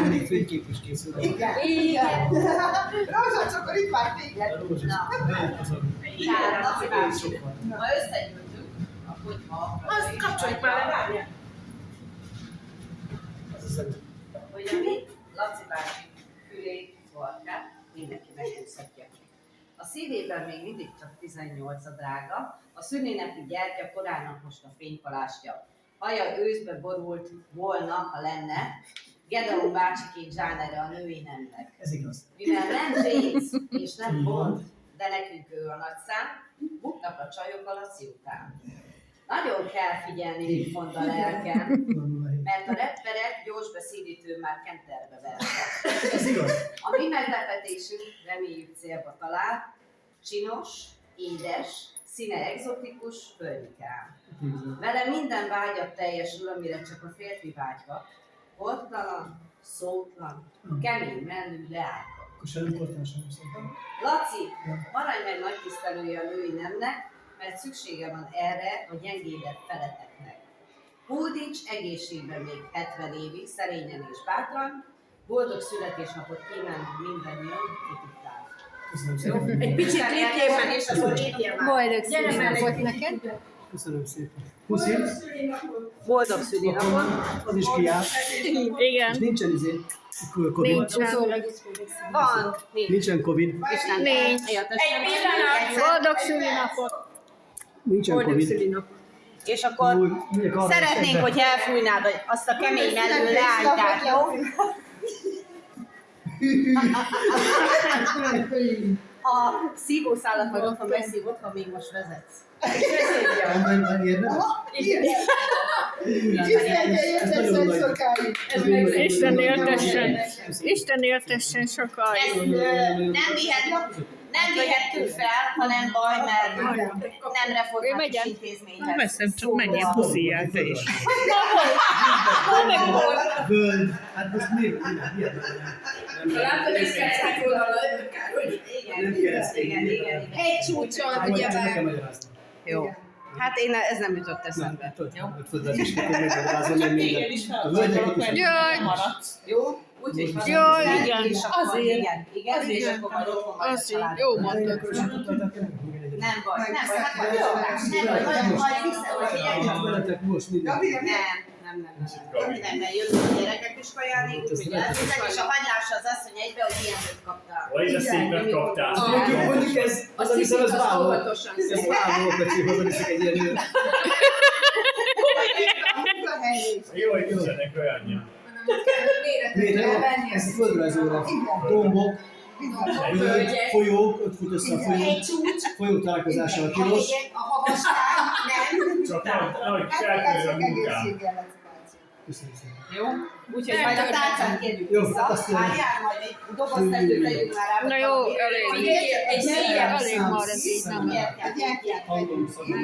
még fénykép is készül. Igen. Rózsacokor itt már téged. Ha összegyűjtünk, akkor ha Azt kapcsoljuk már le, várjál. hogy a mi Laci bácsi fülét, farkát mindenki megúszhatja. A szívében még mindig csak 18 a drága, a szülinapú gyertya korának most a fénypalástja. Haja őszbe borult volna, ha lenne, Gedeon bácsiként zsánere a női nemnek. Ez igaz. Mivel nem James és nem Bond, de nekünk ő a nagyszám, buknak a csajok a Laci után. Nagyon kell figyelni, mit mond a lelkem, mert a rapperek gyors beszédítő már kenterbe vertek. Ez igaz. A mi meglepetésünk reméljük célba talál, csinos, édes, színe egzotikus, földikán. Vele minden vágyat teljesül, amire csak a férfi vágyhat. Ortalan, szótlan, kemény menő leállhat. Akkor se nem kortál sem szerintem. Laci, maradj meg nagy tisztelője a női nemnek, mert szüksége van erre a gyengédebb feleteknek. Hódíts egészségben még 70 évig, szerényen és bátran, boldog születésnapot kívánok mindannyian, akik Köszönöm szépen. Egy picit lépjél meg, és akkor lépjél már. Boldog születésnapot neked! Köszönöm szépen. Puszi. boldog szülinapot. Az is kijár. Igen. És nincsen Covid. Nincsen. Van, Nincsen Covid. Nincs. Egy pillanat. Boldog szülinapot! Nincsen Covid. És akkor szeretnénk, hogy elfújnád azt a kemény mellő leálltát, jó? A szívószálat majd otthon megszívod, ha még most vezetsz. Nem érdemes? Isten éltessen! Isten éltessen sokáig! Nem vihettük fel, ha nem baj, mert nem református intézményhez. Veszem, csak menjél puszijál te is. Völgy. Hát most miért? Látod, és kezdtek volna Igen. egy csúcson, ugye Nekem már. magyarázni. Jó. Hát ez nem jutott eszembe. Jó? Jaj! Jó? Úgyhogy Jaj, igen. és akkor Azért. igen, és akkor majd otthon vagy a Azért. család. Jó mondtad. Nem baj, hát majd jó, majd vissza, hogy figyelj. Most minden. Nem, jövő gyerekek is kajálni, úgyhogy elviszek, és a hagylás az azt, hogy egybe, hogy ilyen nőt kaptál. Vagy a szépet kaptál. Mondjuk ez, az hiszem, ez váló. Ez váló, hogy hozzá egy ilyen nőt. Jó, hogy nincsenek olyanja. Ez a földrajzóra. Dombok, völgy, folyók, ott fut össze a folyó. Folyó találkozása a tilos. A magasság, nem. Csak ahogy felkörül a munkám. Köszönöm szépen. Jó? Úgyhogy majd a tárcán kérjük Jó, vissza. azt tudom. Várjál, majd egy doboztetőt tegyünk már rá. Na jó, elég. Figyelj, egy Elég már ez így nem. Gyertyát. Hallom, szóval.